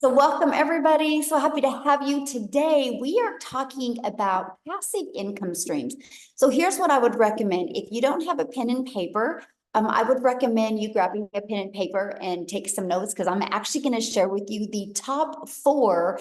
So welcome everybody. So happy to have you today. We are talking about passive income streams. So here's what I would recommend. If you don't have a pen and paper, I would recommend you grabbing a pen and paper and take some notes because I'm actually going to share with you the top four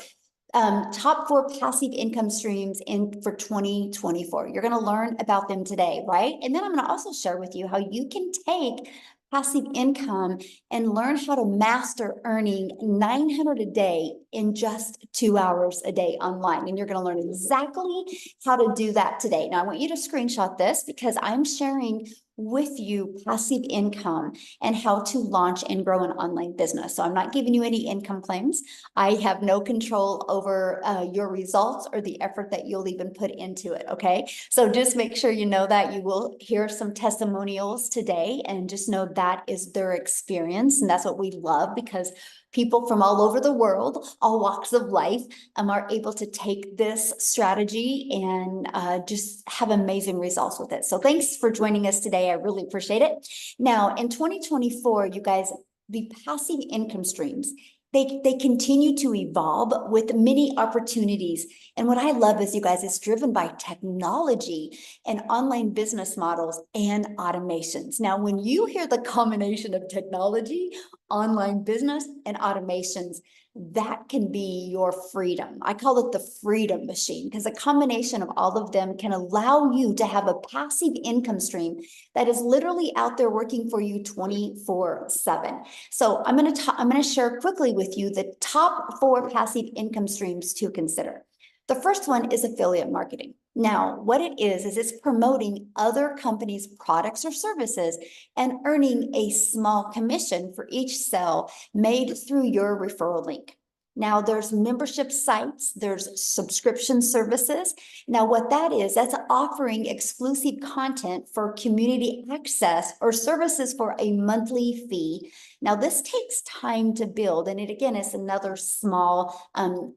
passive income streams in for 2024. You're going to learn about them today, right? And then I'm going to also share with you how you can take passive income and learn how to master earning 900 a day in just 2 hours a day online. And you're going to learn exactly how to do that today. Now, I want you to screenshot this because I'm sharing with you passive income and how to launch and grow an online business. So I'm not giving you any income claims. I have no control over your results or the effort that you'll even put into it. Okay. So just make sure you know that you will hear some testimonials today and just know that is their experience. And that's what we love because people from all over the world, all walks of life, are able to take this strategy and just have amazing results with it. So thanks for joining us today. I really appreciate it. Now, in 2024, you guys, the passive income streams, they continue to evolve with many opportunities. And what I love is, you guys, it's driven by technology and online business models and automations. Now, when you hear the combination of technology, online business, and automations, that can be your freedom. I call it the freedom machine because a combination of all of them can allow you to have a passive income stream that is literally out there working for you 24/7. So I'm going to share quickly with you the top four passive income streams to consider. The first one is affiliate marketing. Now, what it is it's promoting other companies' products or services and earning a small commission for each sale made through your referral link. Now, there's membership sites, there's subscription services. Now, what that is, that's offering exclusive content for community access or services for a monthly fee. Now, this takes time to build, and it again is another small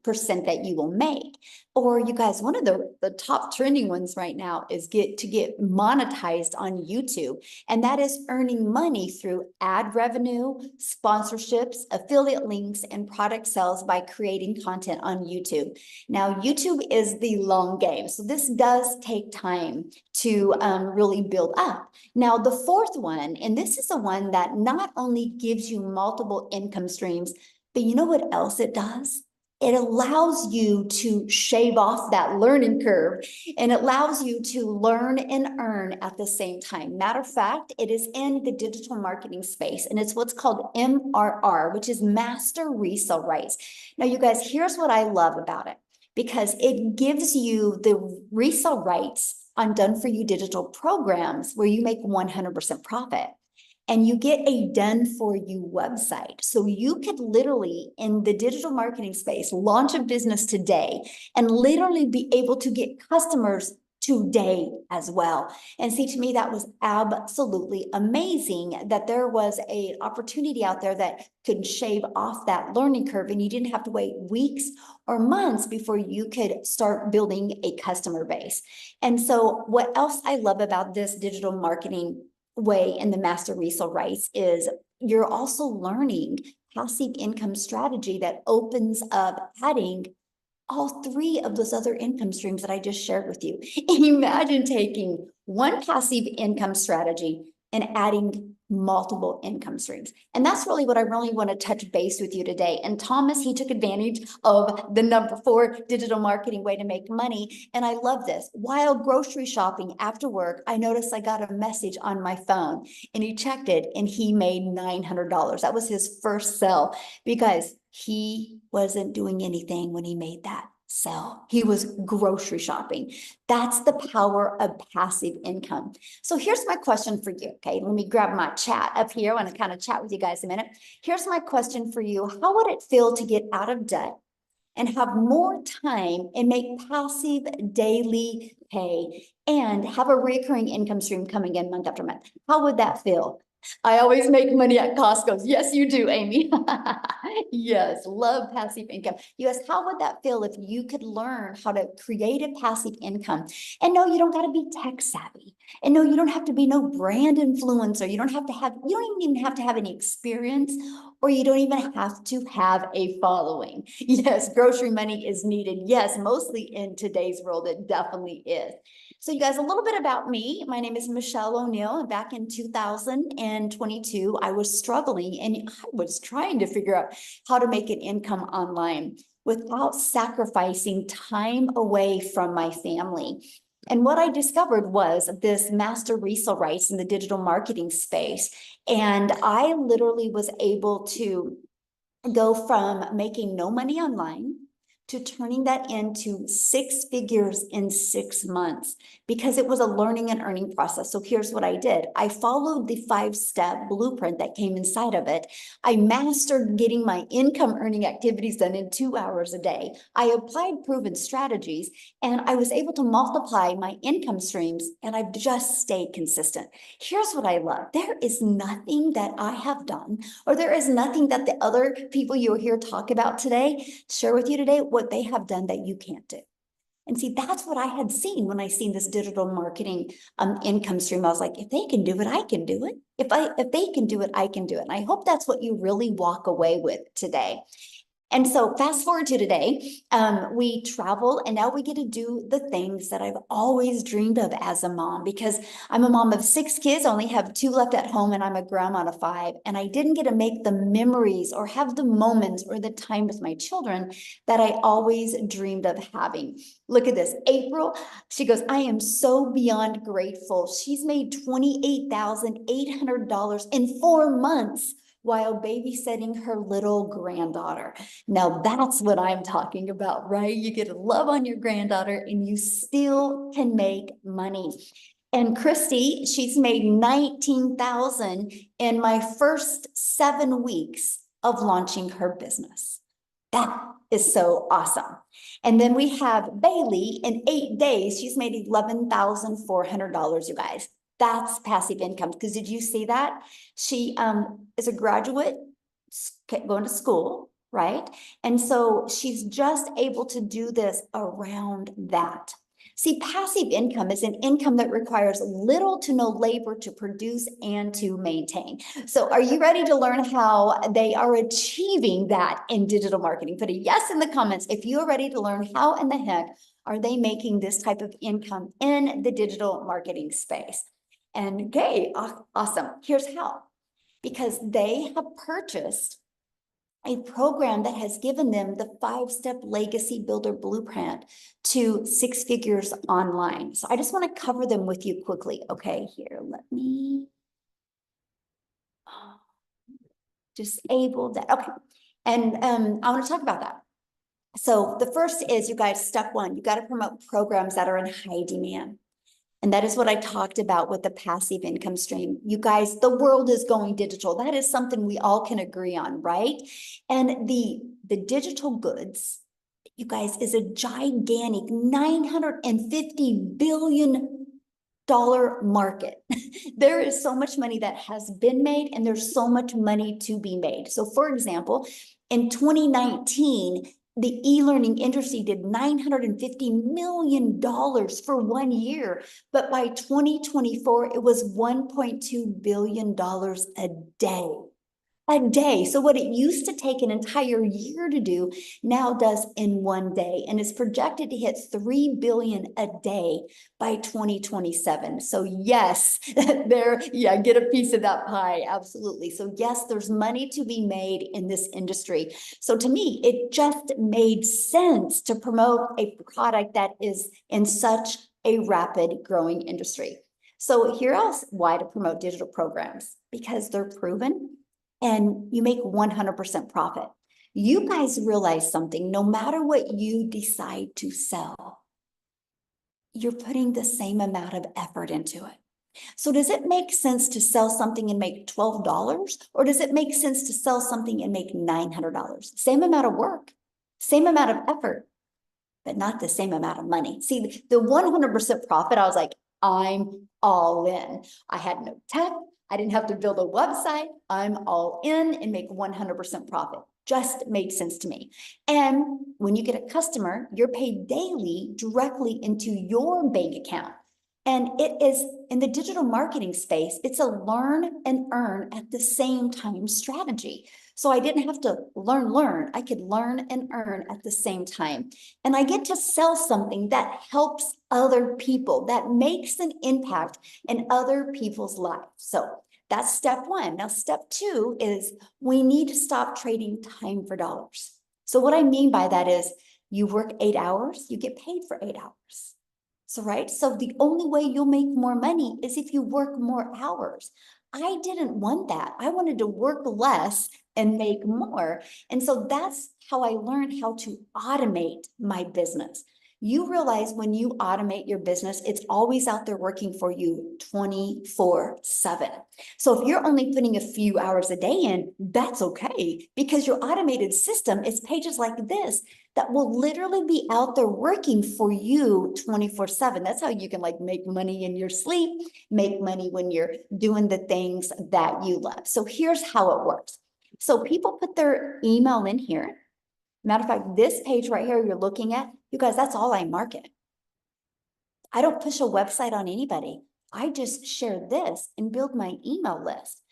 percent that you will make. Or you guys, one of the top trending ones right now is get monetized on YouTube. And that is earning money through ad revenue, sponsorships, affiliate links, and product sales by creating content on YouTube. Now, YouTube is the long game. So this does take time to really build up. Now, the fourth one, and this is the one that not only gives you multiple income streams, but you know what else it does? It allows you to shave off that learning curve and it allows you to learn and earn at the same time. Matter of fact, it is in the digital marketing space and it's what's called MRR, which is master resale rights. Now, you guys, here's what I love about it because it gives you the resale rights on done for you digital programs where you make 100% profit. And you get a done for you website. So you could literally, in the digital marketing space, launch a business today and literally be able to get customers today as well. And see, to me, that was absolutely amazing that there was an opportunity out there that could shave off that learning curve and you didn't have to wait weeks or months before you could start building a customer base. And so what else I love about this digital marketing way in the master resale rights is you're also learning passive income strategy that opens up adding all three of those other income streams that I just shared with you. Imagine taking one passive income strategy and adding multiple income streams. And that's really what I really want to touch base with you today. And Thomas, he took advantage of the number 4 digital marketing way to make money. And I love this. While grocery shopping after work, I noticed I got a message on my phone and he checked it and he made $900. That was his first sell because he wasn't doing anything when he made that sell. He was grocery shopping. That's the power of passive income. So here's my question for you. Okay, let me grab my chat up here. I want to kind of chat with you guys a minute. Here's my question for you. How would it feel to get out of debt and have more time and make passive daily pay and have a recurring income stream coming in month after month? How would that feel? I always make money at Costco. Yes, you do, Amy. Yes, love passive income. You ask, how would that feel if you could learn how to create a passive income? And no, you don't got to be tech savvy. And no, you don't have to be no brand influencer. You don't even have to have any experience or you don't even have to have a following. Yes, grocery money is needed. Yes, mostly in today's world, it definitely is. So you guys, a little bit about me. My name is Michelle O'Neill. Back in 2022, I was struggling and I was trying to figure out how to make an income online without sacrificing time away from my family. And what I discovered was this master resale rights in the digital marketing space. And I literally was able to go from making no money online to turning that into 6 figures in 6 months because it was a learning and earning process. So here's what I did. I followed the 5-step blueprint that came inside of it. I mastered getting my income earning activities done in 2 hours a day. I applied proven strategies and I was able to multiply my income streams, and I've just stayed consistent. Here's what I love. There is nothing that I have done, or there is nothing that the other people you'll hear talk about today, share with you today, what they have done that you can't do. And see, that's what I had seen when I seen this digital marketing income stream. I was like, if they can do it, I can do it. If they can do it, I can do it. And I hope that's what you really walk away with today. And so fast forward to today, we travel and now we get to do the things that I've always dreamed of as a mom, because I'm a mom of 6 kids, only have 2 left at home, and I'm a grandma of 5. And I didn't get to make the memories or have the moments or the time with my children that I always dreamed of having. Look at this, April, she goes, I am so beyond grateful. She's made $28,800 in 4 months while babysitting her little granddaughter. Now that's what I'm talking about, right? You get to love on your granddaughter and you still can make money. And Christy, she's made $19,000 in my first 7 weeks of launching her business. That is so awesome. And then we have Bailey, in 8 days, she's made $11,400, you guys. That's passive income. Because did you see that? She is a graduate going to school, right? And so she's just able to do this around that. See, passive income is an income that requires little to no labor to produce and to maintain. So are you ready to learn how they are achieving that in digital marketing? Put a yes in the comments if you are ready to learn how in the heck are they making this type of income in the digital marketing space. And okay, awesome. Here's how. Because they have purchased a program that has given them the 5-step legacy builder blueprint to 6 figures online. So I just want to cover them with you quickly. Okay, here, let me disable that. Okay, and I want to talk about that. So the first is, you guys, step 1, you got to promote programs that are in high demand. And that is what I talked about with the passive income stream. You guys, the world is going digital. That is something we all can agree on, right? And the digital goods, you guys, is a gigantic $950 billion market. There is so much money that has been made, and there's so much money to be made. So for example, in 2019, the e-learning industry did $950 million for 1 year, but by 2024, it was $1.2 billion a day. A day. So what it used to take an entire year to do now does in 1 day, and is projected to hit 3 billion a day by 2027. So yes, get a piece of that pie. Absolutely. So yes, there's money to be made in this industry. So to me, it just made sense to promote a product that is in such a rapid growing industry. So here else, why to promote digital programs? Because they're proven, and you make 100% profit. You guys realize something, no matter what you decide to sell, you're putting the same amount of effort into it. So does it make sense to sell something and make $12? Or does it make sense to sell something and make $900? Same amount of work, same amount of effort, but not the same amount of money. See, the 100% profit, I was like, I'm all in. I had no tech. I didn't have to build a website. I'm all in and make 100% profit. Just made sense to me. And when you get a customer, you're paid daily directly into your bank account. And it is, in the digital marketing space, it's a learn and earn at the same time strategy. So I didn't have to learn. I could learn and earn at the same time. And I get to sell something that helps other people, that makes an impact in other people's lives. So that's step one. Now, step two is we need to stop trading time for dollars. So what I mean by that is you work 8 hours, you get paid for 8 hours. So, right? So the only way you'll make more money is if you work more hours. I didn't want that. I wanted to work less and make more. And so that's how I learned how to automate my business. You realize when you automate your business, it's always out there working for you 24/7. So if you're only putting a few hours a day in, that's okay, because your automated system is pages like this that will literally be out there working for you 24/7. That's how you can like make money in your sleep, make money when you're doing the things that you love. So here's how it works. So people put their email in here. Matter of fact, this page right here you're looking at, you guys, that's all I market. I don't push a website on anybody. I just share this and build my email list.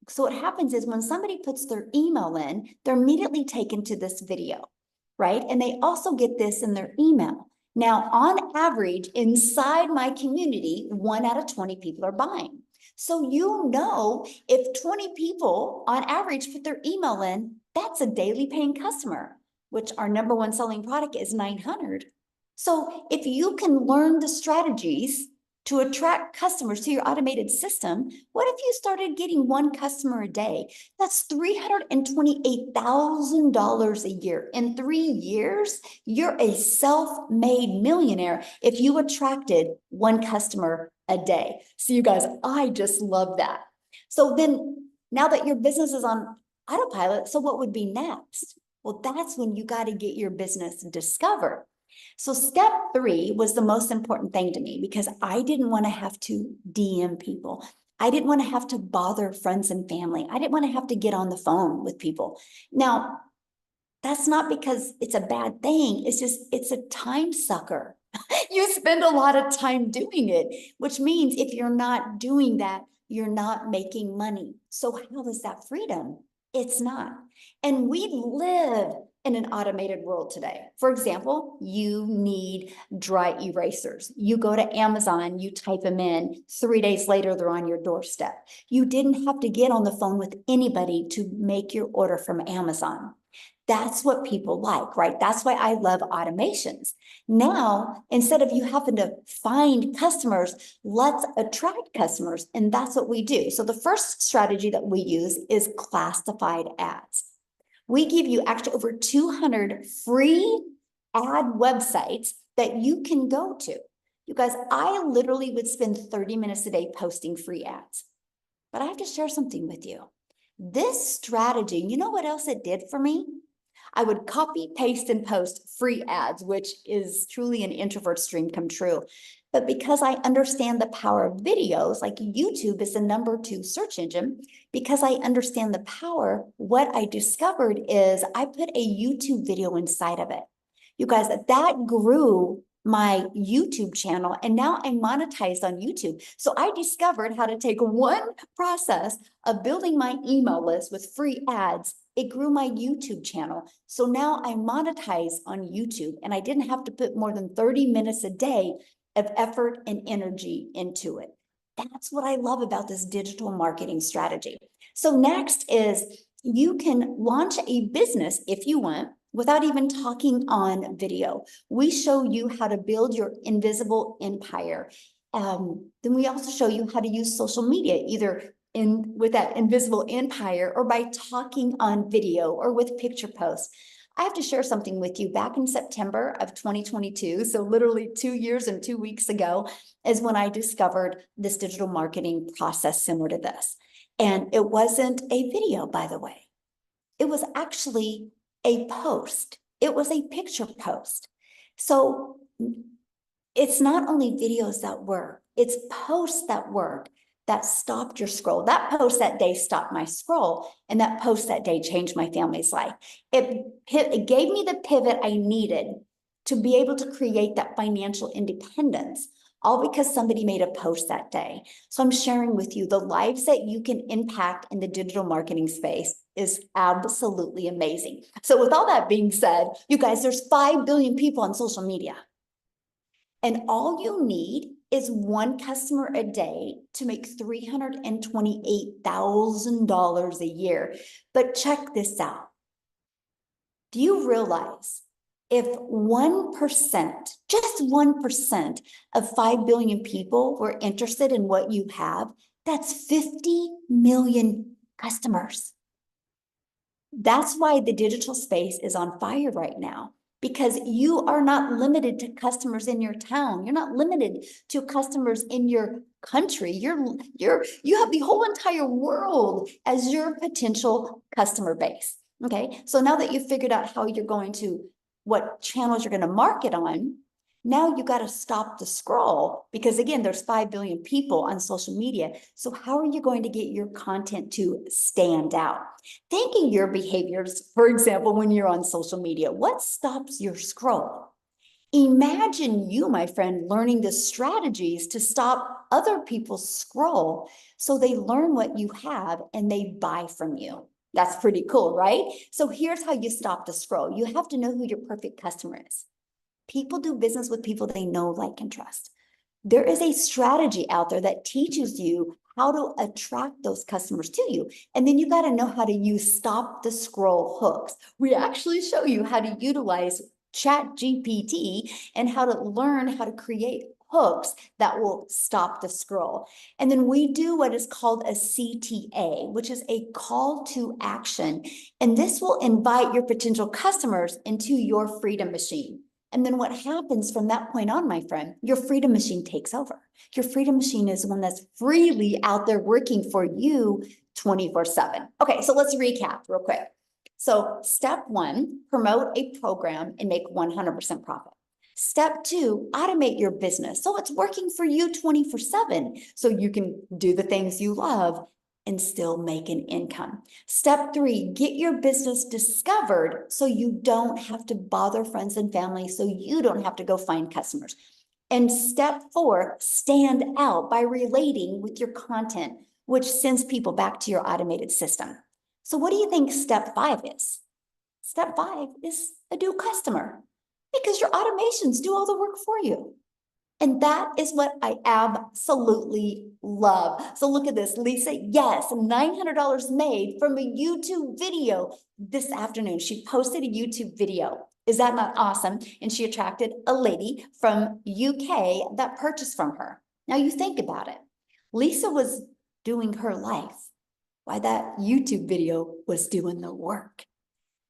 So what happens is when somebody puts their email in, they're immediately taken to this video, right? And they also get this in their email. Now, on average, inside my community, 1 out of 20 people are buying. So you know, if 20 people on average put their email in, that's a daily paying customer, which our number one selling product is 900. So if you can learn the strategies to attract customers to your automated system, what if you started getting 1 customer a day? That's $328,000 a year. In 3 years, you're a self-made millionaire if you attracted 1 customer a day. So you guys, I just love that. So then now that your business is on autopilot, so what would be next? Well, that's when you got to get your business discovered. So step 3 was the most important thing to me because I didn't want to have to DM people. I didn't want to have to bother friends and family. I didn't want to have to get on the phone with people. Now, that's not because it's a bad thing. It's just, it's a time sucker. You spend a lot of time doing it, which means if you're not doing that, you're not making money. So how is that freedom? It's not. And we live in an automated world today. For example, you need dry erasers. You go to Amazon, you type them in, 3 days later, they're on your doorstep. You didn't have to get on the phone with anybody to make your order from Amazon. That's what people like, right? That's why I love automations. Now, instead of you having to find customers, let's attract customers. And that's what we do. So the first strategy that we use is classified ads. We give you actually over 200 free ad websites that you can go to. You guys, I literally would spend 30 minutes a day posting free ads. But I have to share something with you. This strategy, you know what else it did for me? I would copy, paste, and post free ads, which is truly an introvert's dream come true. But because I understand the power of videos, like YouTube is the number 2 search engine, because I understand the power, what I discovered is I put a YouTube video inside of it. You guys, that grew my YouTube channel, and now I'm monetized on YouTube. So I discovered how to take one process of building my email list with free ads. It grew my YouTube channel. So now I monetize on YouTube, and I didn't have to put more than 30 minutes a day of effort and energy into it. That's what I love about this digital marketing strategy. So next is you can launch a business if you want without even talking on video. We show you how to build your invisible empire. Then we also show you how to use social media, either with that invisible empire or by talking on video or with picture posts. I have to share something with you. Back in September of 2022, so literally 2 years and 2 weeks ago, is when I discovered this digital marketing process similar to this. And it wasn't a video, by the way. It was actually a post. It was a picture post. So it's not only videos that work, it's posts that work that stopped your scroll. That post that day stopped my scroll, and that post that day changed my family's life. It gave me the pivot I needed to be able to create that financial independence. all because somebody made a post that day. So I'm sharing with you the lives that you can impact in the digital marketing space is absolutely amazing. So with all that being said, you guys, there's 5 billion people on social media. And all you need is one customer a day to make $328,000 a year. But check this out. Do you realize if 1%, just 1% of 5 billion people were interested in what you have, that's 50 million customers. That's why the digital space is on fire right now, because you are not limited to customers in your town. You're not limited to customers in your country. You have the whole entire world as your potential customer base. Okay, so now that you've figured out how you're going to, what channels you're going to market on, now you got to stop the scroll, because again, there's 5 billion people on social media. So how are you going to get your content to stand out? Thinking your behaviors, for example, when you're on social media, what stops your scroll? Imagine you, my friend, learning the strategies to stop other people's scroll so they learn what you have and they buy from you. That's pretty cool, right? So here's how you stop the scroll. You have to know who your perfect customer is. People do business with people they know, like, and trust. There is a strategy out there that teaches you how to attract those customers to you. And then you got to know how to use stop the scroll hooks. We actually show you how to utilize ChatGPT and how to learn how to create hooks that will stop the scroll. And then we do what is called a CTA, which is a call to action. And this will invite your potential customers into your freedom machine. And then what happens from that point on, my friend, your freedom machine takes over. Your freedom machine is one that's freely out there working for you 24/7. Okay, so let's recap real quick. So step 1, promote a program and make 100% profit. Step 2, automate your business so it's working for you 24/7, so you can do the things you love and still make an income. Step 3, get your business discovered so you don't have to bother friends and family, so you don't have to go find customers. And step 4, stand out by relating with your content, which sends people back to your automated system. So what do you think step 5 is? Step 5 is a new customer, because your automations do all the work for you. And that is what I absolutely love. So look at this, Lisa. Yes, $900 made from a YouTube video this afternoon. She posted a YouTube video. Is that not awesome? And she attracted a lady from UK that purchased from her. Now you think about it. Lisa was doing her life while that YouTube video was doing the work.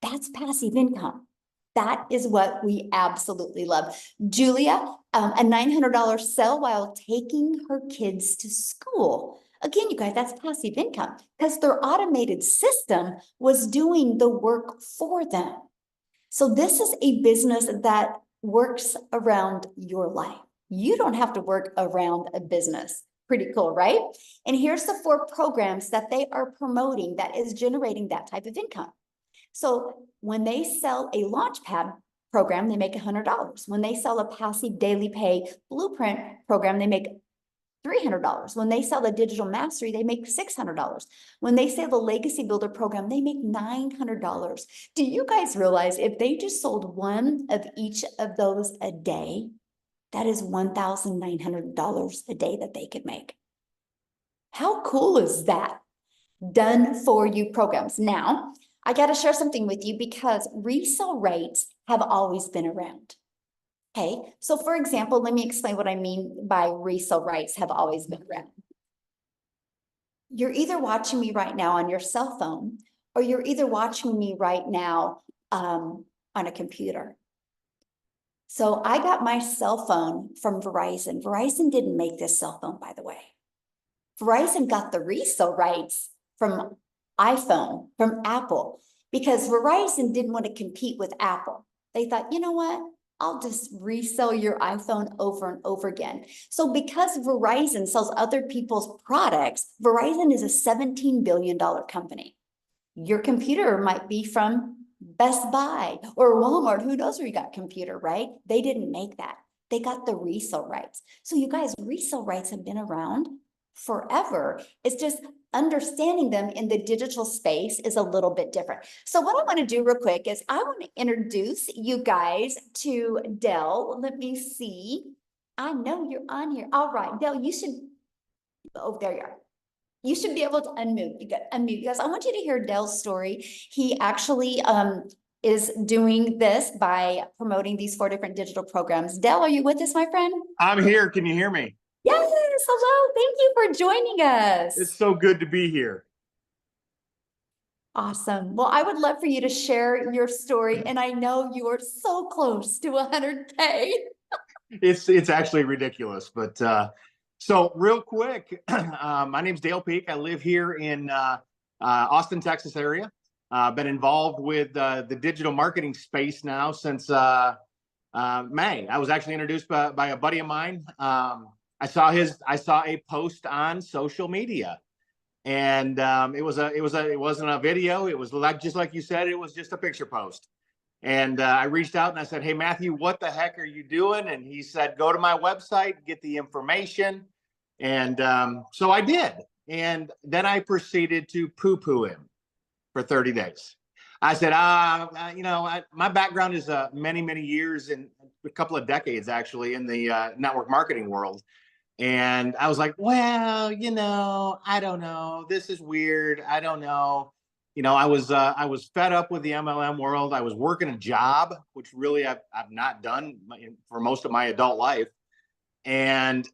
That's passive income. That is what we absolutely love. Julia, a $900 sell while taking her kids to school. Again, you guys, that's passive income because their automated system was doing the work for them. So this is a business that works around your life. You don't have to work around a business. Pretty cool, right? And here's the 4 programs that they are promoting that is generating that type of income. So when they sell a Launchpad program, they make $100. When they sell a passive daily pay blueprint program, they make $300. When they sell a digital mastery, they make $600. When they sell the legacy builder program, they make $900. Do you guys realize if they just sold one of each of those a day, that is $1,900 a day that they could make? How cool is that? Done for you programs. Now, I got to share something with you because resale rates have always been around. Okay, so for example, let me explain what I mean by resale rates have always been around. You're either watching me right now on your cell phone, or you're either watching me right now on a computer. So I got my cell phone from Verizon. Verizon didn't make this cell phone, by the way. Verizon got the resale rights from iPhone, from Apple, because Verizon didn't want to compete with Apple. They thought, you know what? I'll just resell your iPhone over and over again. So because Verizon sells other people's products, Verizon is a $17 billion company. Your computer might be from Best Buy or Walmart. Who knows where you got computer, right? They didn't make that. They got the resale rights. So you guys, resale rights have been around forever. It's just understanding them in the digital space is a little bit different. So what I want to do real quick is I want to introduce you guys to Dell. Let me see. I know you're on here. All right, Dell, you should, oh, there you are. You should be able to unmute. You got unmute. You guys, I want you to hear Dell's story. He actually is doing this by promoting these 4 different digital programs. Dell, are you with us, my friend? I'm here. Can you hear me? Yes. Hello. Thank you for joining us. It's so good to be here. Awesome. Well, I would love for you to share your story, and I know you are so close to 100K. It's actually ridiculous, but so real quick, my name's Dale Peak. I live here in Austin, Texas area. Been involved with the digital marketing space now since May. I was actually introduced by a buddy of mine. I saw a post on social media, and it wasn't a video. It was just like you said. It was just a picture post. And I reached out and I said, "Hey, Matthew, what the heck are you doing?" And he said, "Go to my website, get the information." And so I did. And then I proceeded to poo-poo him for 30 days. I said, my background is many, many years and a couple of decades, actually, in the network marketing world. And I was like, well, I don't know. This is weird. I don't know. I was fed up with the MLM world. I was working a job, which really I've not done for most of my adult life. And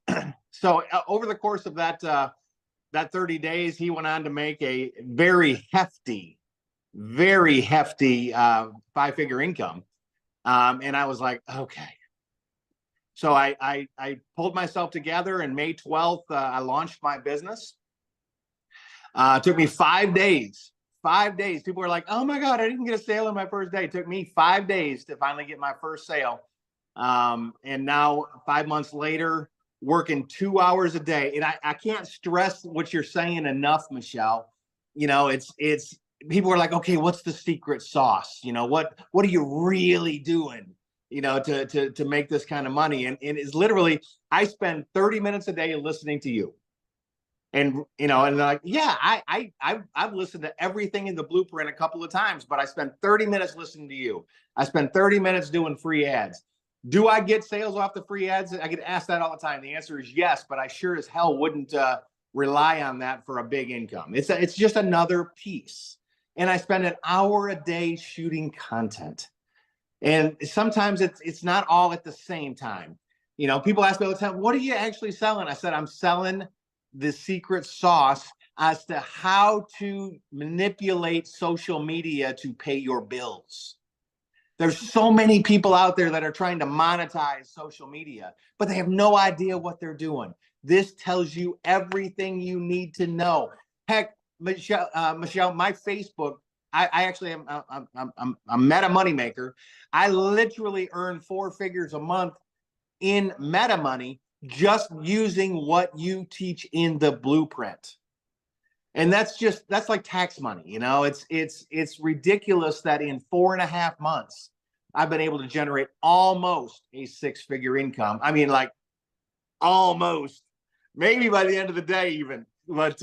so over the course of that 30 days, he went on to make a very hefty 5-figure income. And I was like, okay. So I pulled myself together, and May 12th, I launched my business. It took me 5 days. 5 days. People were like, "Oh my God, I didn't get a sale on my first day." It took me 5 days to finally get my first sale. And now 5 months later, working 2 hours a day. And I can't stress what you're saying enough, Michelle. It's people are like, "Okay, what's the secret sauce? What are you really doing, to make this kind of money?" And it's literally, I spend 30 minutes a day listening to you. And and they're like, "Yeah, I've listened to everything in the blueprint a couple of times, but I spent 30 minutes listening to you. I spent 30 minutes doing free ads. Do I get sales off the free ads?" I get asked that all the time. The answer is yes, but I sure as hell wouldn't rely on that for a big income. It's just another piece. And I spend an hour a day shooting content. And sometimes it's not all at the same time. People ask me all the time, "What are you actually selling?" I said, "I'm selling the secret sauce as to how to manipulate social media to pay your bills." There's so many people out there that are trying to monetize social media, but they have no idea what they're doing. This tells you everything you need to know. Heck, Michelle, my Facebook, I actually am a meta moneymaker. I literally earn 4 figures a month in meta money just using what you teach in the blueprint. And that's like tax money. It's ridiculous that in 4.5 months, I've been able to generate almost a 6-figure income. I mean, like almost, maybe by the end of the day even. But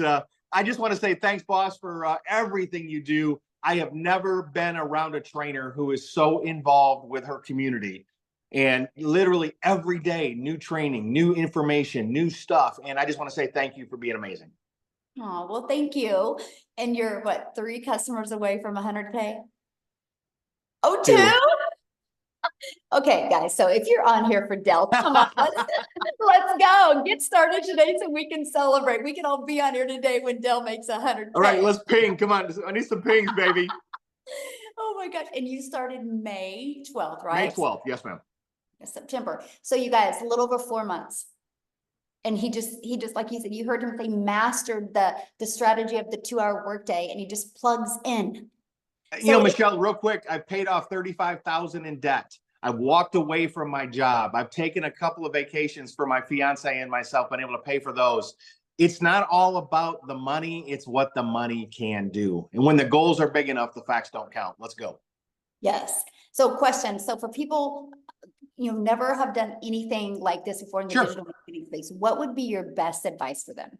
I just want to say thanks, boss, for everything you do. I have never been around a trainer who is so involved with her community. And literally every day, new training, new information, new stuff. And I just want to say thank you for being amazing. Oh, well, thank you. And you're 3 customers away from 100K? Oh, 2? Okay, guys. So if you're on here for Dell, come on, let's go. Get started today so we can celebrate. We can all be on here today when Dell makes 100K. All right, let's ping. Come on. I need some pings, baby. Oh my gosh. And you started May 12th, right? May 12th. Yes, ma'am. September. So you guys, a little over 4 months. And he just, like you said, you heard him say, mastered the strategy of the 2-hour workday, and he just plugs in. Michelle, real quick, I've paid off $35,000 in debt. I've walked away from my job. I've taken a couple of vacations for my fiance and myself, been able to pay for those. It's not all about the money. It's what the money can do. And when the goals are big enough, the facts don't count. Let's go. Yes. So question. So for people, never have done anything like this before in the Sure. digital marketing space, what would be your best advice for them?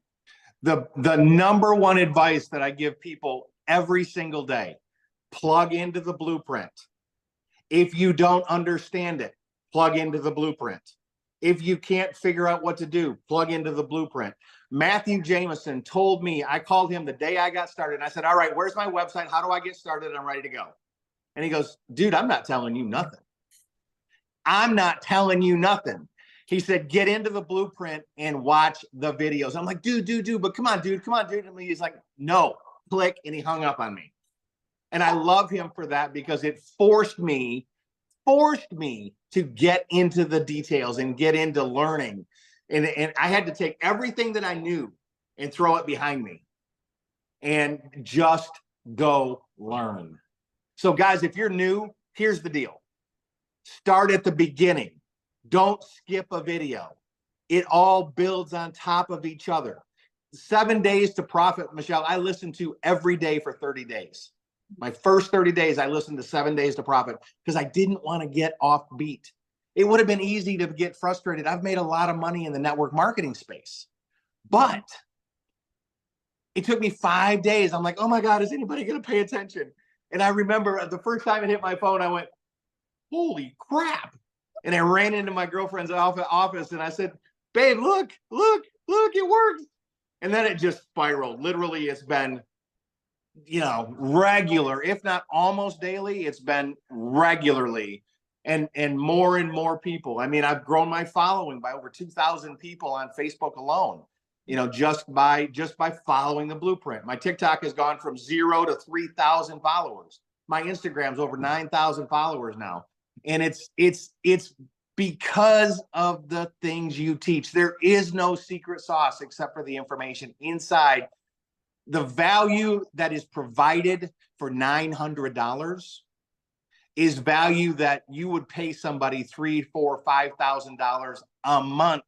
The number one advice that I give people every single day, plug into the blueprint. If you don't understand it, plug into the blueprint. If you can't figure out what to do, plug into the blueprint. Matthew Jameson told me, I called him the day I got started, and I said, all right, where's my website? How do I get started? I'm ready to go. And he goes, dude, I'm not telling you nothing. I'm not telling you nothing. He said, get into the blueprint and watch the videos. I'm like, dude, but come on, dude. And he's like, no, click. And he hung up on me. And I love him for that, because it forced me to get into the details and get into learning. And I had to take everything that I knew and throw it behind me and just go learn. So guys, if you're new, here's the deal. Start at the beginning. Don't skip a video. It all builds on top of each other. 7 days to profit, Michelle, I listened to every day for 30 days. My first 30 days, I listened to 7 days to profit because I didn't want to get off beat. It would have been easy to get frustrated. I've made a lot of money in the network marketing space, but it took me 5 days. I'm like, oh my God, is anybody going to pay attention? And I remember the first time it hit my phone, I went, holy crap. And I ran into my girlfriend's office and I said, babe, look, it works. And then it just spiraled. Literally, it's been, regular, if not almost daily, it's been regularly and more people. I mean, I've grown my following by over 2,000 people on Facebook alone, just by following the blueprint. My TikTok has gone from 0 to 3,000 followers. My Instagram's over 9,000 followers now. And it's because of the things you teach. There is no secret sauce except for the information inside. The value that is provided for $900 is value that you would pay somebody $3,000, $4,000, $5,000 a month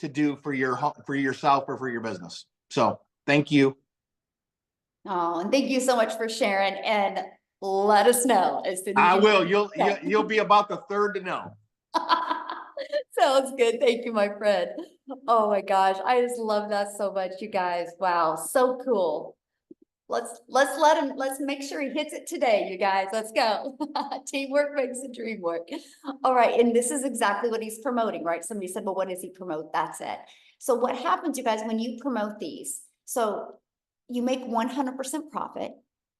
to do for yourself or for your business. So thank you. Oh, and thank you so much for sharing, and let us know as soon as I will. You'll be about the third to know. Sounds good. Thank you, my friend. Oh my gosh, I just love that so much, you guys. Wow, so cool. Let's make sure he hits it today, you guys. Let's go. Teamwork makes the dream work. All right, and this is exactly what he's promoting, right? Somebody said, well, what does he promote? That's it. So what happens, you guys, when you promote these? So you make 100% profit,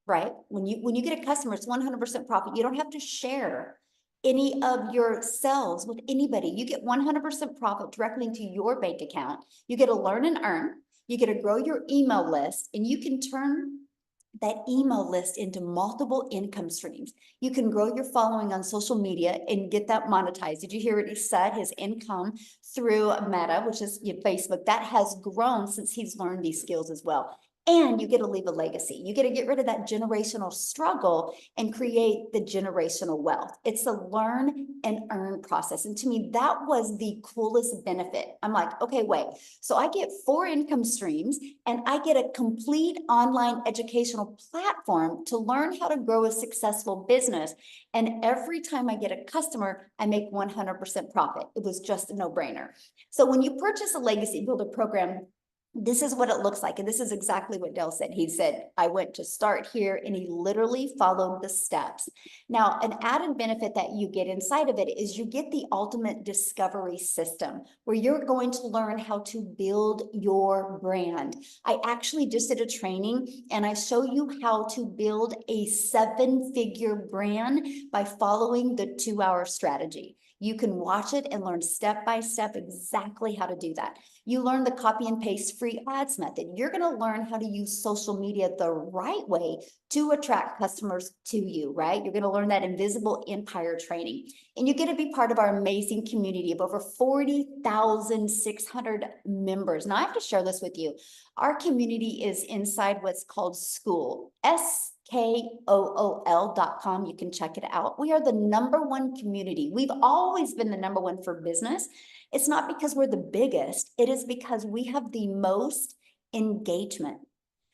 right? When you get a customer, it's 100% profit. You don't have to share any of your sales with anybody. You get 100% profit directly into your bank account. You get to learn and earn. You get to grow your email list, and you can turn that email list into multiple income streams. You can grow your following on social media and get that monetized. Did you hear what he said? His income through Meta, which is Facebook, that has grown since he's learned these skills as well. And you get to leave a legacy. You get to get rid of that generational struggle and create the generational wealth. It's a learn and earn process. And to me, that was the coolest benefit. I'm like, okay, wait. So I get 4 income streams and I get a complete online educational platform to learn how to grow a successful business. And every time I get a customer, I make 100% profit. It was just a no-brainer. So when you purchase a legacy builder program, this is what it looks like. And this is exactly what Dale said. He said, I went to start here, and he literally followed the steps. Now, an added benefit that you get inside of it is you get the ultimate discovery system where you're going to learn how to build your brand. I actually just did a training and I show you how to build a 7-figure brand by following the 2-hour strategy. You can watch it and learn step by step exactly how to do that. You learn the copy and paste free ads method. You're going to learn how to use social media the right way to attract customers to you, right? You're going to learn that invisible empire training. And you get to be part of our amazing community of over 40,600 members. Now, I have to share this with you. Our community is inside what's called School, SKOOL.com. You can check it out. We are the #1 community. We've always been the #1 for business. It's not because we're the biggest. It is because we have the most engagement.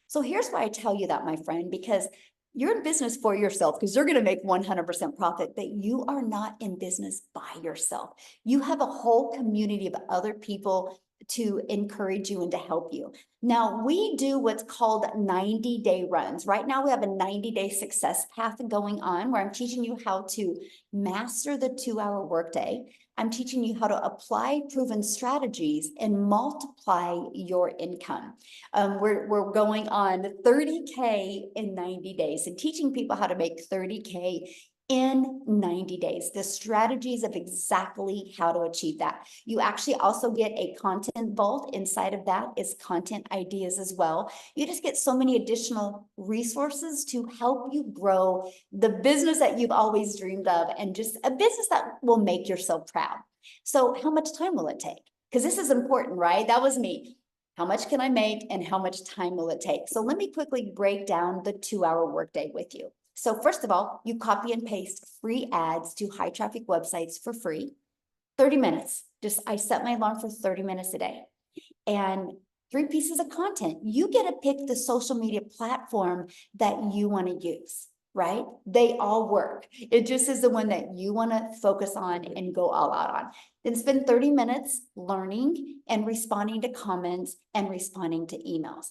So here's why I tell you that, my friend, because You're in business for yourself because you're going to make 100% profit, but you are not in business by yourself. You have a whole community of other people to encourage you and to help you. Now, we do what's called 90-day runs. Right now, we have a 90-day success path going on where I'm teaching you how to master the 2-hour workday. I'm teaching you how to apply proven strategies and multiply your income. We're going on 30K in 90 days and teaching people how to make 30K in 90 days, the strategies of exactly how to achieve that. You actually also get a content vault. Inside of that is content ideas as well. You just get so many additional resources to help you grow the business that you've always dreamed of and just a business that will make yourself proud. So how much time will it take? Because this is important, right? That was me. How much can I make and how much time will it take? So let me quickly break down the 2-hour workday with you. So first of all, you copy and paste free ads to high traffic websites for free. 30 minutes. I set my alarm for 30 minutes a day. And 3 pieces of content. You get to pick the social media platform that you want to use, right? They all work. It just is the one that you want to focus on and go all out on. Then spend 30 minutes learning and responding to comments and responding to emails.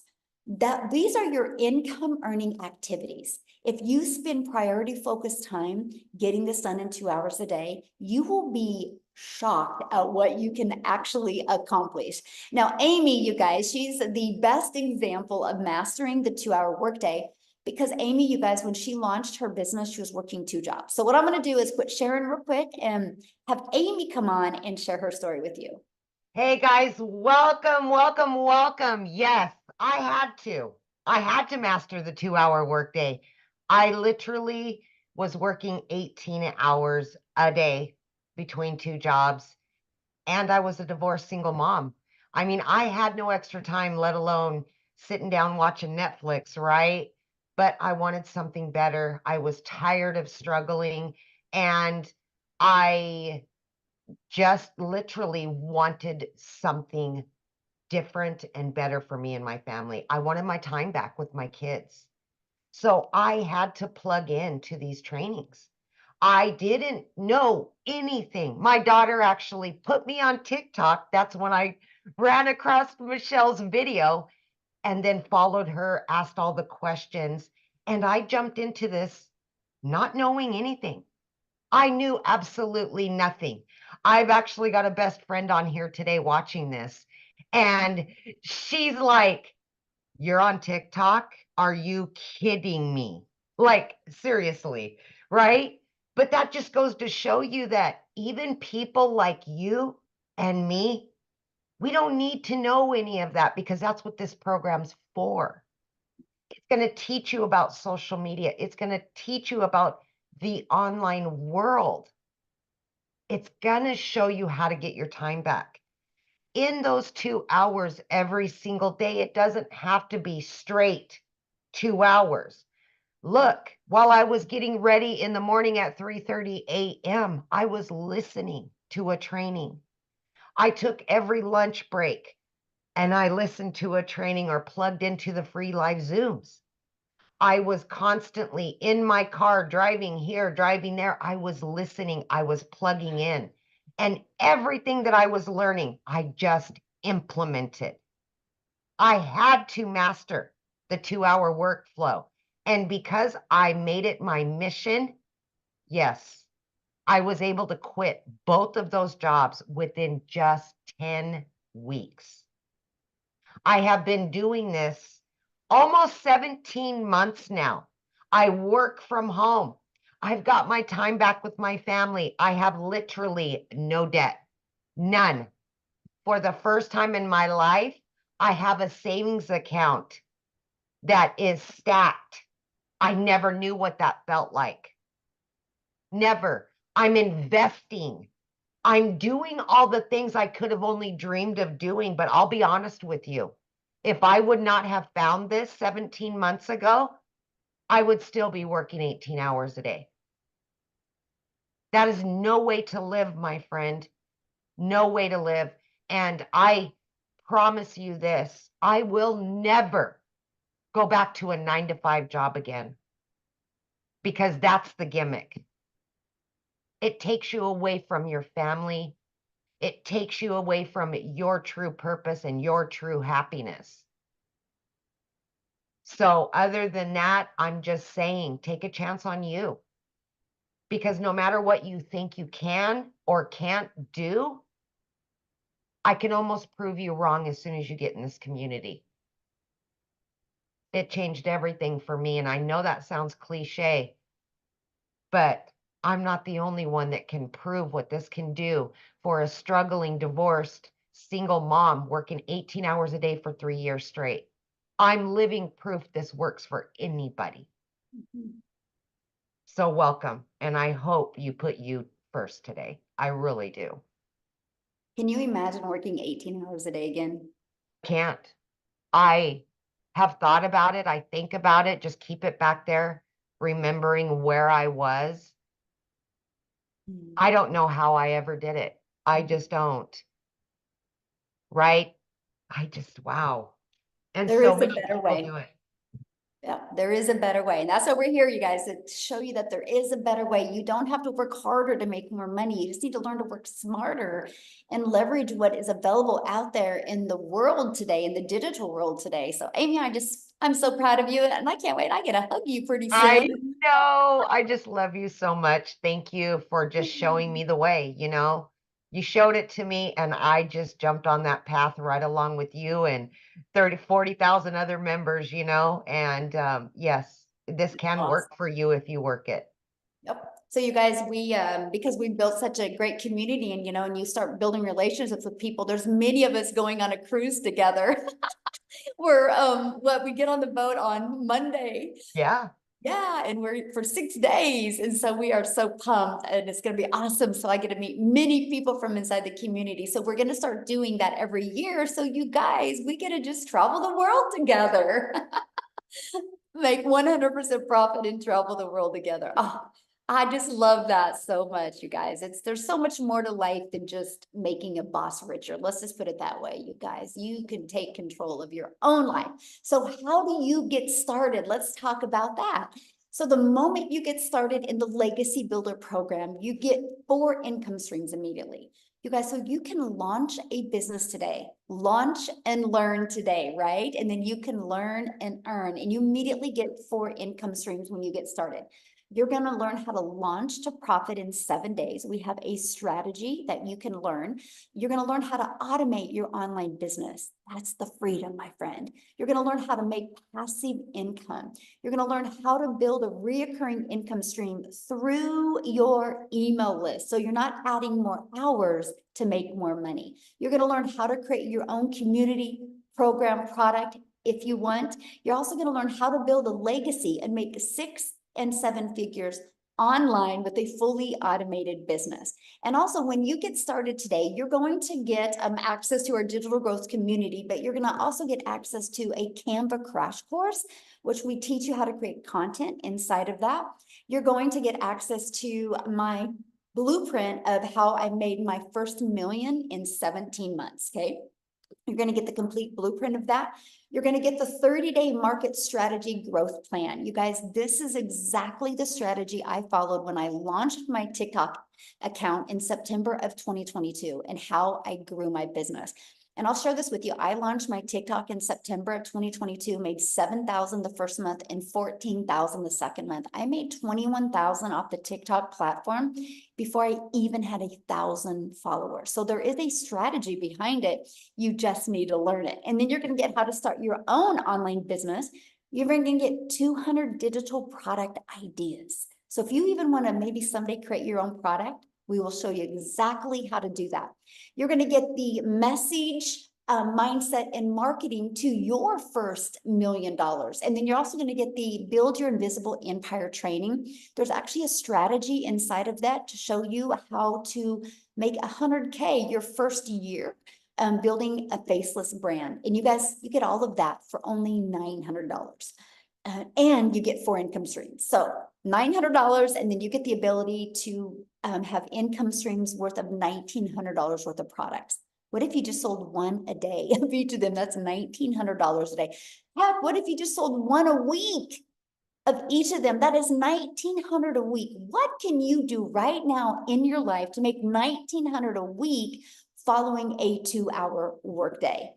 These are your income earning activities. If you spend priority focused time getting this done in 2 hours a day, you will be shocked at what you can actually accomplish. Now, Amy, you guys, she's the best example of mastering the 2-hour workday because Amy, you guys, when she launched her business, she was working 2 jobs. So what I'm going to do is quit sharing real quick and have Amy come on and share her story with you. Hey guys, welcome, welcome, welcome. Yes, I had to master the 2-hour workday. I literally was working 18 hours a day between 2 jobs, and I was a divorced single mom. I mean, I had no extra time, let alone sitting down watching Netflix, right? But I wanted something better. I was tired of struggling, and I just literally wanted something different and better for me and my family. I wanted my time back with my kids. So I had to plug into these trainings. I didn't know anything. My daughter actually put me on TikTok. That's when I ran across Michelle's video and then followed her, asked all the questions. And I jumped into this not knowing anything. I knew absolutely nothing. I've actually got a best friend on here today watching this, and she's like, "You're on TikTok? Are you kidding me?" Like, seriously, right? But that just goes to show you that even people like you and me, we don't need to know any of that because that's what this program's for. It's going to teach you about social media. It's going to teach you about the online world. It's going to show you how to get your time back. In those 2 hours every single day, it doesn't have to be straight 2 hours. Look, while I was getting ready in the morning at 3:30 a.m., I was listening to a training. I took every lunch break and I listened to a training or plugged into the free live Zooms. I was constantly in my car, driving here, driving there. I was listening, I was plugging in. And everything that I was learning, I just implemented. I had to master the 2-hour workflow. And because I made it my mission, yes, I was able to quit both of those jobs within just 10 weeks. I have been doing this almost 17 months now. I work from home. I've got my time back with my family. I have literally no debt, none. For the first time in my life, I have a savings account that is stacked. I never knew what that felt like. Never. I'm investing. I'm doing all the things I could have only dreamed of doing, but I'll be honest with you. If I would not have found this 17 months ago, I would still be working 18 hours a day. That is no way to live, my friend. No way to live. And I promise you this, I will never go back to a 9-to-5 job again. because that's the gimmick. It takes you away from your family. It takes you away from your true purpose and your true happiness. So other than that, I'm just saying, take a chance on you. Because no matter what you think you can or can't do, I can almost prove you wrong as soon as you get in this community. It changed everything for me. And I know that sounds cliche, but I'm not the only one that can prove what this can do for a struggling, divorced, single mom working 18 hours a day for 3 years straight. I'm living proof this works for anybody. So welcome. And I hope you put you first today. I really do. Can you imagine working 18 hours a day again? Can't. I have thought about it. I think about it. Just keep it back there, remembering where I was. I don't know how I ever did it. I just don't. Right? Wow. And There so is a many better people way. do it. Yeah, there is a better way. And that's why we're here, you guys, to show you that there is a better way. You don't have to work harder to make more money. You just need to learn to work smarter and leverage what is available out there in the world today, in the digital world today. So Amy, I'm so proud of you, and I can't wait. I get to hug you pretty I soon. know. I just love you so much. Thank you for just showing me the way, you know. You showed it to me and I just jumped on that path right along with you and 40,000 other members, you know. And yes, this can Awesome. work for you if you work it. Yep. So you guys, because we built such a great community, and and you start building relationships with people, there's many of us going on a cruise together. We get on the boat on Monday. Yeah. Yeah, and we're for 6 days. And so we are so pumped, and it's going to be awesome. So I get to meet many people from inside the community. So we're going to start doing that every year. So you guys, we get to just travel the world together. Make 100% profit and travel the world together. Oh, I just love that so much, you guys. There's so much more to life than just making a boss richer. Let's just put it that way, you guys. You can take control of your own life. So how do you get started? Let's talk about that. So the moment you get started in the Legacy Builder program, you get 4 income streams immediately. You guys, so you can launch a business today, launch and learn today, right? And then you can learn and earn, and you immediately get 4 income streams when you get started. You're going to learn how to launch to profit in 7 days. We have a strategy that you can learn. You're going to learn how to automate your online business. That's the freedom, my friend. You're going to learn how to make passive income. You're going to learn how to build a reoccurring income stream through your email list. So you're not adding more hours to make more money. You're going to learn how to create your own community, program, product if you want. You're also going to learn how to build a legacy and make 6 and 7 figures online with a fully automated business. And also, when you get started today, you're going to get access to our digital growth community, but you're going to also get access to a Canva crash course, which we teach you how to create content inside of that. You're going to get access to my blueprint of how I made my first million in 17 months. Okay. You're going to get the complete blueprint of that. You're going to get the 30-day market strategy growth plan. You guys, this is exactly the strategy I followed when I launched my TikTok account in September of 2022 and how I grew my business. And I'll share this with you. I launched my TikTok in September of 2022, made 7,000 the first month and 14,000 the second month. I made 21,000 off the TikTok platform before I even had 1,000 followers. So there is a strategy behind it. You just need to learn it. And then you're going to get how to start your own online business. You're going to get 200 digital product ideas. So if you even want to maybe someday create your own product, we will show you exactly how to do that. You're going to get the message, mindset, and marketing to your first $1 million. And then you're also going to get the Build Your Invisible Empire training. There's actually a strategy inside of that to show you how to make 100K your first year. Building a faceless brand. And you guys, you get all of that for only $900. And you get 4 income streams. So $900, and then you get the ability to have income streams worth of $1,900 worth of products. What if you just sold 1 a day of each of them? That's $1,900 a day. Heck, what if you just sold 1 a week? of each of them, that is $1,900 a week. What can you do right now in your life to make $1,900 a week following a 2-hour workday?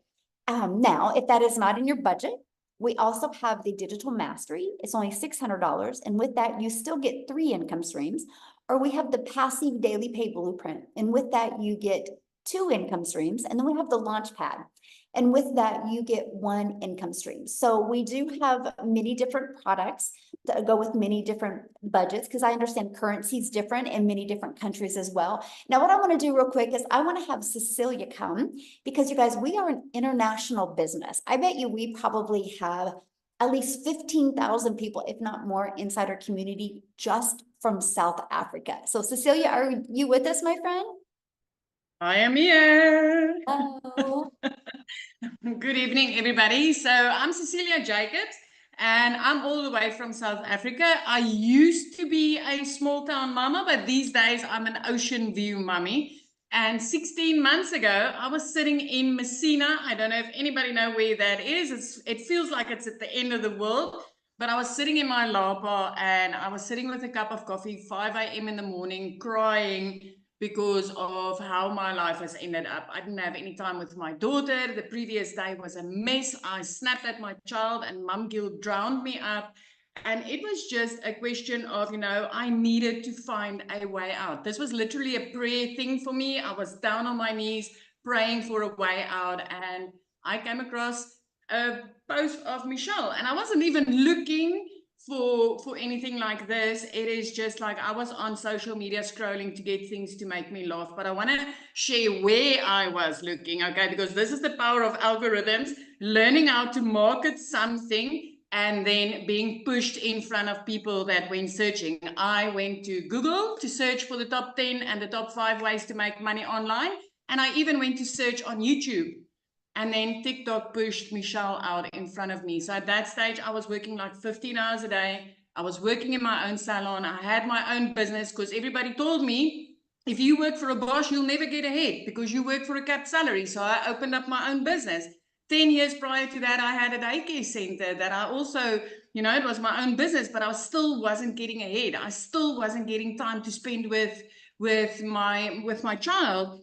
Now, if that is not in your budget, we also have the digital mastery. It's only $600. And with that, you still get 3 income streams. Or we have the passive daily pay blueprint. And with that, you get 2 income streams. And then we have the launch pad. And with that, you get 1 income stream. So we do have many different products that go with many different budgets, because I understand currency is different in many different countries as well. Now, what I want to do real quick is I want to have Cecilia come, because you guys, we are an international business. I bet you we probably have at least 15,000 people, if not more, inside our community just from South Africa. So Cecilia, are you with us, my friend? I am here. Oh. Good evening, everybody. So I'm Cecilia Jacobs, and I'm all the way from South Africa. I used to be a small town mama, but these days I'm an ocean view mummy. And 16 months ago, I was sitting in Messina. I don't know if anybody know where that is. It feels like it's at the end of the world. But I was sitting in my lapa and I was sitting with a cup of coffee, 5 a.m. in the morning, crying because of how my life has ended up. I didn't have any time with my daughter. The previous day was a mess. I snapped at my child and mum guilt drowned me up. And it was just a question of, I needed to find a way out. This was literally a prayer thing for me. I was down on my knees praying for a way out. And I came across a post of Michelle, and I wasn't even looking for anything like this. It is just like I was on social media scrolling to get things to make me laugh, but I want to share where I was looking, okay, because this is the power of algorithms, learning how to market something and then being pushed in front of people that went searching. I went to Google to search for the top 10 and the top 5 ways to make money online, and I even went to search on YouTube. And then TikTok pushed Michelle out in front of me. So at that stage, I was working like 15 hours a day. I was working in my own salon. I had my own business because everybody told me, if you work for a boss, you'll never get ahead because you work for a capped salary. So I opened up my own business. 10 years prior to that, I had a daycare center that I also, it was my own business, but I still wasn't getting ahead. I still wasn't getting time to spend with my child.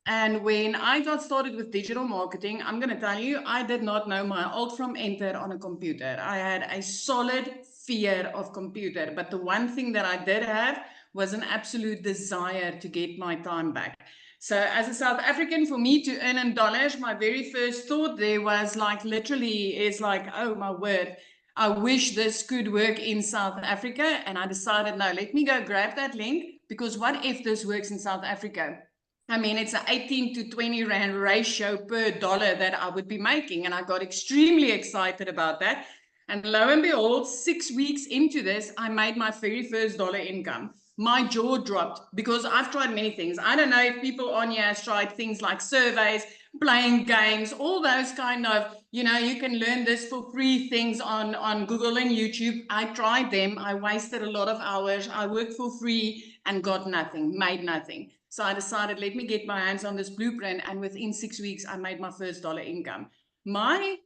And when I got started with digital marketing, I'm going to tell you, I did not know my alt from enter on a computer. I had a solid fear of computer. But the one thing that I did have was an absolute desire to get my time back. So as a South African, for me to earn in dollars, my very first thought there was like, literally, is like, oh my word, I wish this could work in South Africa. And I decided, no, let me go grab that link, because what if this works in South Africa? I mean, it's an 18 to 20 Rand ratio per dollar that I would be making. And I got extremely excited about that. And lo and behold, 6 weeks into this, I made my very first dollar income. My jaw dropped because I've tried many things. I don't know if people on here have tried things like surveys, playing games, all those kind of, you can learn this for free things on Google and YouTube. I tried them. I wasted a lot of hours. I worked for free and got nothing, made nothing. So I decided, let me get my hands on this blueprint. And within 6 weeks, I made my first dollar income. My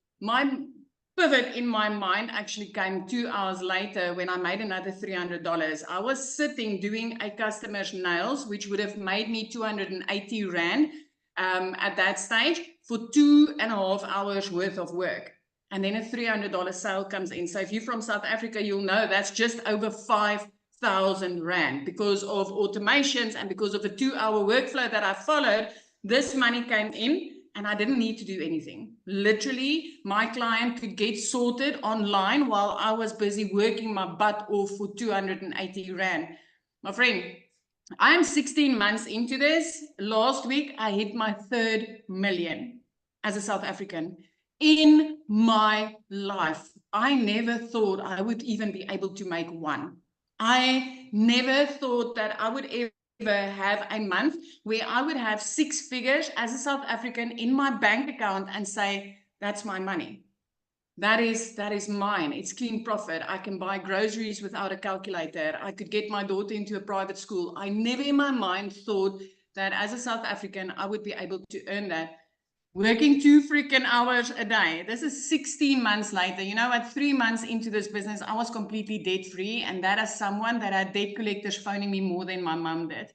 pivot in my mind actually came 2 hours later when I made another $300. I was sitting doing a customer's nails, which would have made me 280 Rand at that stage for 2.5 hours worth of work. And then a $300 sale comes in. So if you're from South Africa, you'll know that's just over 5,000 Rand. Because of automations and because of a 2-hour workflow that I followed, this money came in and I didn't need to do anything. Literally, my client could get sorted online while I was busy working my butt off for 280 Rand. My friend, I'm 16 months into this. Last week, I hit my 3rd million as a South African in my life. I never thought I would even be able to make one. I never thought that I would ever have a month where I would have 6 figures as a South African in my bank account and say, that's my money. That is mine. It's clean profit. I can buy groceries without a calculator. I could get my daughter into a private school. I never in my mind thought that as a South African, I would be able to earn that. working 2 freaking hours a day. This is 16 months later. You know what? 3 months into this business, I was completely debt free. And that is someone that had debt collectors phoning me more than my mom did.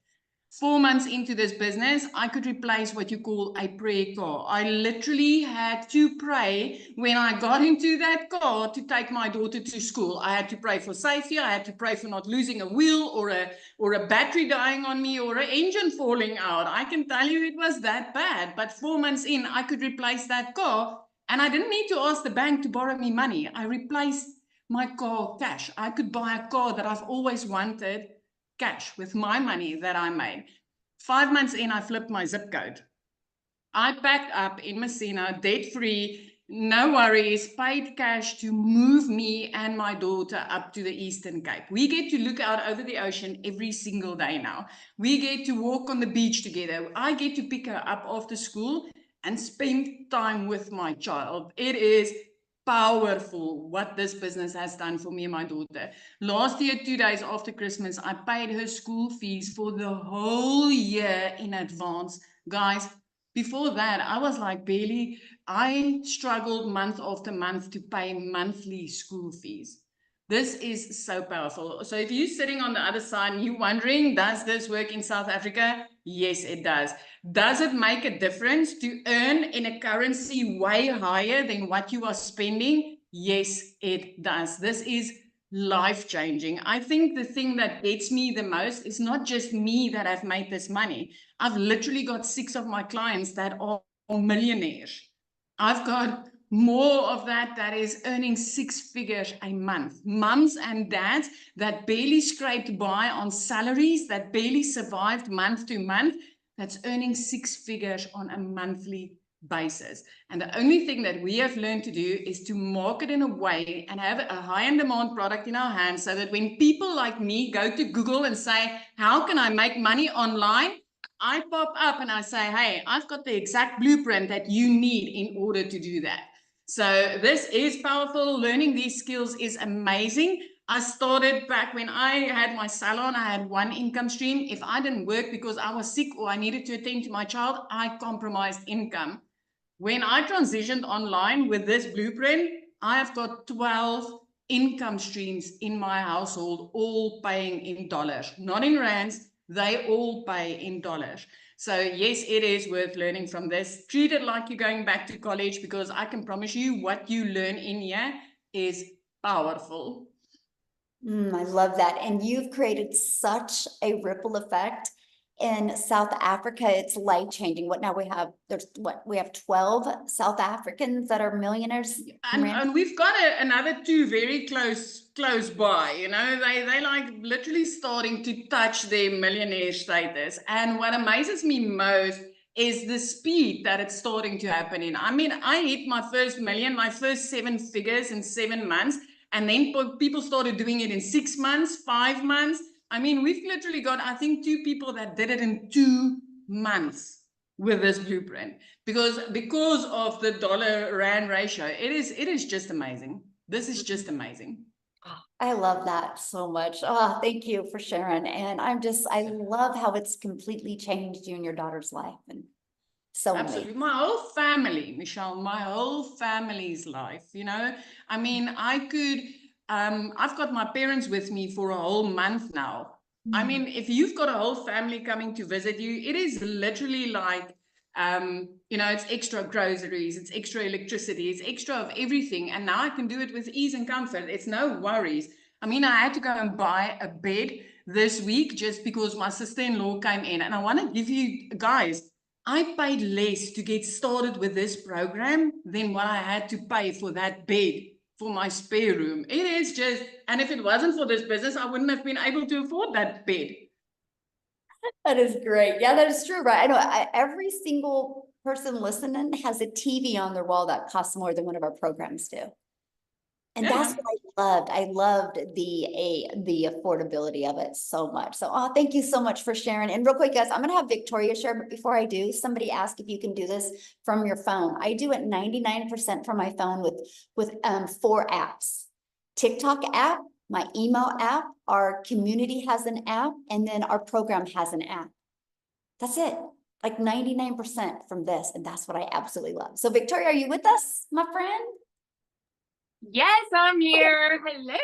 4 months into this business, I could replace what you call a prayer car. I literally had to pray when I got into that car to take my daughter to school. I had to pray for safety. I had to pray for not losing a wheel or a battery dying on me or an engine falling out. I can tell you it was that bad. But 4 months in, I could replace that car. And I didn't need to ask the bank to borrow me money. I replaced my car cash. I could buy a car that I've always wanted cash with my money that I made. 5 months in, I flipped my zip code. I packed up in Messina, debt free, no worries, paid cash to move me and my daughter up to the Eastern Cape. We get to look out over the ocean every single day now. We get to walk on the beach together. I get to pick her up after school and spend time with my child. It is powerful what this business has done for me and my daughter. Last year, 2 days after Christmas, I paid her school fees for the whole year in advance. Guys, before that, I was like I struggled month after month to pay monthly school fees. This is so powerful. So if you're sitting on the other side and you're wondering, does this work in South Africa? Yes, it does. Does it make a difference to earn in a currency way higher than what you are spending? Yes, it does. This is life-changing. I think the thing that gets me the most is not just me that have made this money. I've literally got 6 of my clients that are millionaires. I've got more of that is earning 6 figures a month. Mums and dads that barely scraped by on salaries, that barely survived month to month, that's earning 6 figures on a monthly basis. And the only thing that we have learned to do is to market in a way and have a high and demand product in our hands so that when people like me go to Google and say, how can I make money online? I pop up and I say, hey, I've got the exact blueprint that you need in order to do that. So this is powerful. Learning these skills is amazing. I started back when I had my salon. I had one income stream. If I didn't work because I was sick or I needed to attend to my child, I compromised income. When I transitioned online with this blueprint, I have got 12 income streams in my household, all paying in dollars, not in rands. They all pay in dollars. So yes, it is worth learning from this. Treat it like you're going back to college, because I can promise you what you learn in here is powerful. I love that. And you've created such a ripple effect in South Africa. It's life-changing. What now we have, we have 12 South Africans that are millionaires. And we've got another 2 very close by, you know, they like literally starting to touch their millionaire status. And what amazes me most is the speed that it's starting to happen in. I mean, I hit my first million, my first 7 figures in 7 months. And then people started doing it in 6 months, 5 months. I mean, we've literally got, I think, 2 people that did it in 2 months with this blueprint, because of the dollar rand ratio. It is just amazing. This is just amazing. I love that so much. Oh, thank you for sharing. And I love how it's completely changed you and your daughter's life. And so absolutely, my whole family, Michelle, my whole family's life, you know. I mean, I've got my parents with me for a whole month now. I mean, if you've got a whole family coming to visit you, it is literally like, you know, it's extra groceries, it's extra electricity, it's extra of everything. And now I can do it with ease and comfort. It's no worries. I mean, I had to go and buy a bed this week just because my sister-in-law came in. And I want to give you guys, I paid less to get started with this program than what I had to pay for that bed for my spare room. It is just, and if it wasn't for this business, I wouldn't have been able to afford that bed. That is great. Yeah, that is true, right? I know every single person listening has a TV on their wall that costs more than one of our programs do. And that's what I loved. I loved the affordability of it so much. So, thank you so much for sharing. And real quick, guys, I'm going to have Victoria share, but before I do, somebody asked if you can do this from your phone. I do it 99% from my phone with 4 apps. TikTok app, my email app, our community has an app, and then our program has an app. That's it. like 99% from this. And that's what I absolutely love. So Victoria, are you with us, my friend? Yes, I'm here. Hello.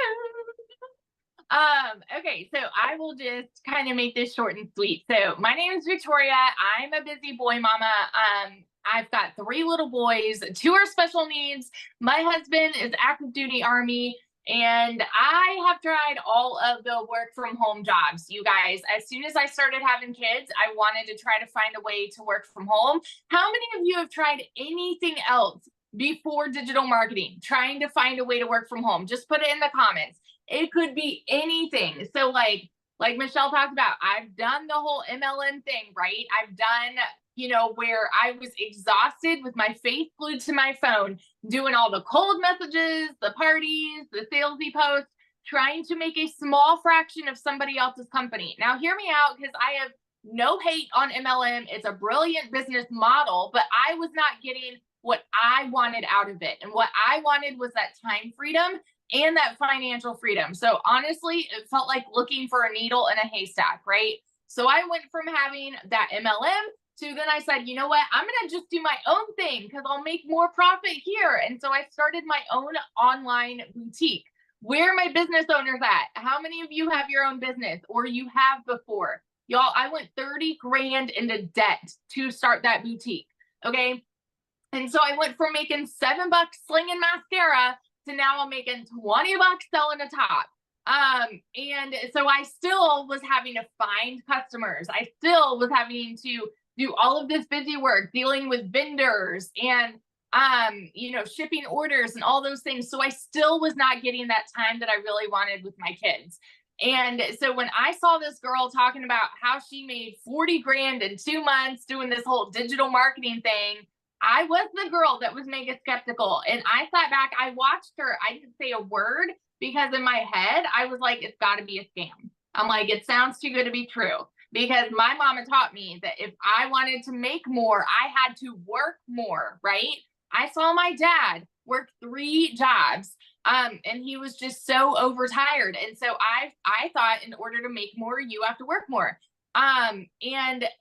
Okay, so I will just kind of make this short and sweet. So my name is Victoria. I'm a busy boy mama. I've got 3 little boys, 2 are special needs. My husband is active duty Army, and I have tried all of the work from home jobs. You guys, as soon as I started having kids, I wanted to try to find a way to work from home. How many of you have tried anything else before digital marketing, trying to find a way to work from home? Just put it in the comments. It could be anything. So like Michelle talked about, I've done the whole MLM thing, right? I've done, where I was exhausted with my face glued to my phone, doing all the cold messages, the parties, the salesy posts, trying to make a small fraction of somebody else's company. Now hear me out, because I have no hate on MLM. It's a brilliant business model, but I was not getting what I wanted out of it. And what I wanted was that time freedom and that financial freedom. So honestly, it felt like looking for a needle in a haystack, right? So I went from having that MLM to then I said, you know what, I'm going to just do my own thing because I'll make more profit here. And so I started my own online boutique. Where are my business owners at? How many of you have your own business, or you have before? Y'all, I went 30 grand into debt to start that boutique. Okay. And so I went from making $7 slinging mascara to now I'm making $20 selling a top. And so I still was having to find customers. I still was having to do all of this busy work, dealing with vendors and, shipping orders and all those things. So I still was not getting that time that I really wanted with my kids. And so when I saw this girl talking about how she made 40 grand in 2 months doing this whole digital marketing thing, I was the girl that was mega skeptical. And I sat back, I watched her. I didn't say a word because in my head, I was like, it's got to be a scam. I'm like, it sounds too good to be true. Because my mama taught me that if I wanted to make more, I had to work more, right? I saw my dad work 3 jobs. And he was just so overtired. And so I thought in order to make more, you have to work more. And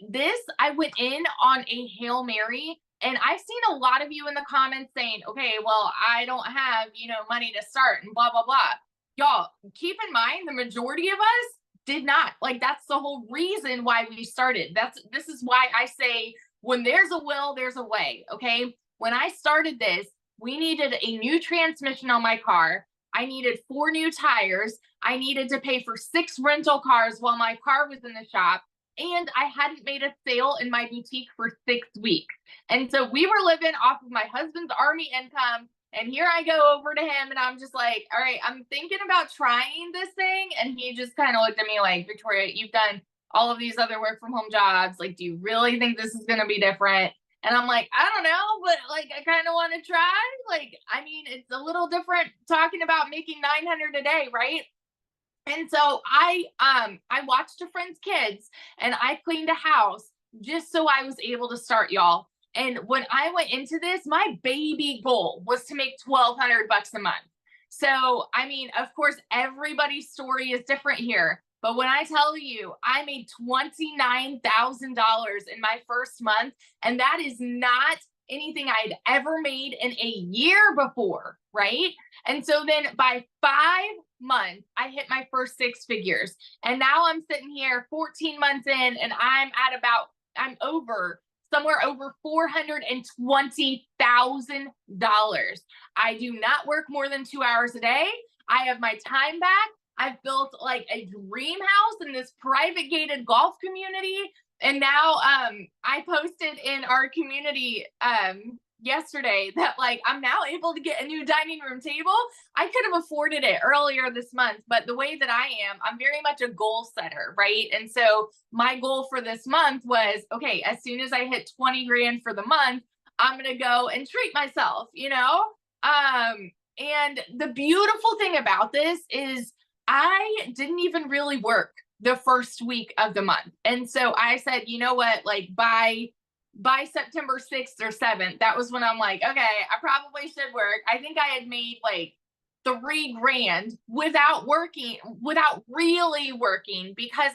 this, I went in on a Hail Mary. And I've seen a lot of you in the comments saying, okay, well, I don't have, money to start and blah, blah, blah. Y'all, keep in mind, the majority of us did not. Like, that's the whole reason why we started. This is why I say, when there's a will, there's a way. Okay. When I started this, we needed a new transmission on my car. I needed 4 new tires. I needed to pay for 6 rental cars while my car was in the shop. And I hadn't made a sale in my boutique for 6 weeks. And so we were living off of my husband's Army income. And here I go over to him and I'm just like, all right, I'm thinking about trying this thing. And he just kind of looked at me like, Victoria, you've done all of these other work from home jobs. Like, do you really think this is going to be different? And I'm like, I don't know, but like, I kind of want to try. Like, I mean, it's a little different talking about making 900 a day, right? And so I watched a friend's kids and I cleaned a house just so I was able to start, y'all. And when I went into this, my baby goal was to make $1,200 a month. So, I mean, of course, everybody's story is different here. But when I tell you, I made $29,000 in my first month, and that is not anything I'd ever made in a year before, right? And so then by 5 months, I hit my first 6 figures. And now I'm sitting here 14 months in, and I'm somewhere over $420,000. I do not work more than 2 hours a day. I have my time back. I've built like a dream house in this private gated golf community. And now I posted in our community yesterday that like I'm now able to get a new dining room table. I could have afforded it earlier this month, but the way that I am, I'm very much a goal setter, right? And so my goal for this month was, okay, as soon as I hit 20 grand for the month, I'm going to go and treat myself, and the beautiful thing about this is I didn't even really work the first week of the month. And so I said, you know what, like by September 6th or 7th, that was when I'm like, okay, I probably should work. I think I had made like 3 grand without really working, because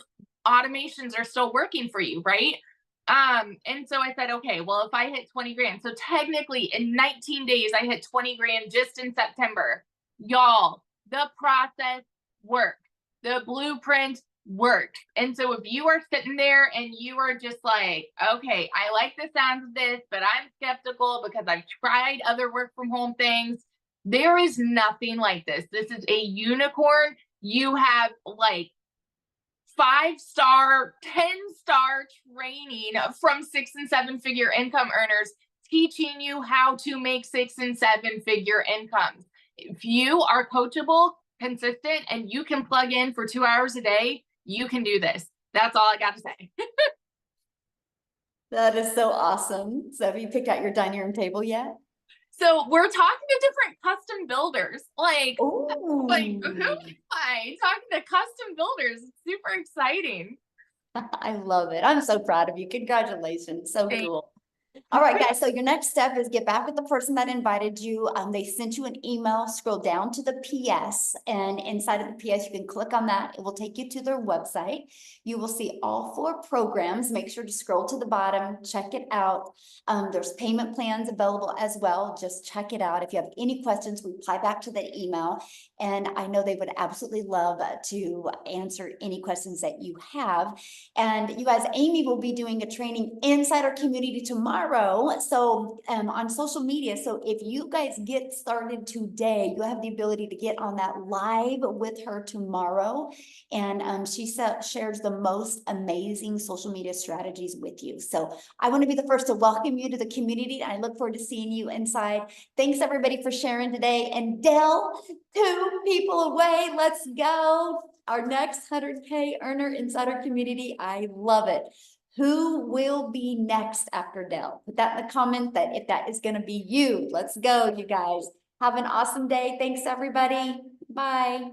automations are still working for you, right? And so I said, okay, well, if I hit 20 grand, so technically in 19 days, I hit 20 grand just in September. Y'all, the process worked. The blueprint worked. And so if you are sitting there and you are just like, okay, I like the sound of this, but I'm skeptical because I've tried other work from home things. There is nothing like this. This is a unicorn. You have like 5-star, 10-star training from 6 and 7 figure income earners teaching you how to make 6 and 7 figure incomes. If you are coachable, consistent, and you can plug in for 2 hours a day, you can do this. That's all I got to say. That is so awesome. So have you picked out your dining room table yet? So we're talking to different custom builders. Like who Ooh. am I? Talking to custom builders. It's super exciting. I love it. I'm so proud of you. Congratulations. So Thank cool. All right, guys. So your next step is get back with the person that invited you. They sent you an email, scroll down to the PS, and inside of the PS, you can click on that. It will take you to their website. You will see all 4 programs. Make sure to scroll to the bottom, check it out. There's payment plans available as well. Just check it out. If you have any questions, reply back to the email. And I know they would absolutely love to answer any questions that you have. And you guys, Amy will be doing a training inside our community tomorrow. So on social media. So if you guys get started today, you have the ability to get on that live with her tomorrow. And she shares the most amazing social media strategies with you. So I want to be the first to welcome you to the community. I look forward to seeing you inside. Thanks everybody for sharing today. And Dell, 2 people away. Let's go. Our next 100K earner inside our community. I love it. Who will be next after Dell? Put that in the comment that if that is going to be you. Let's go, you guys. Have an awesome day. Thanks, everybody. Bye.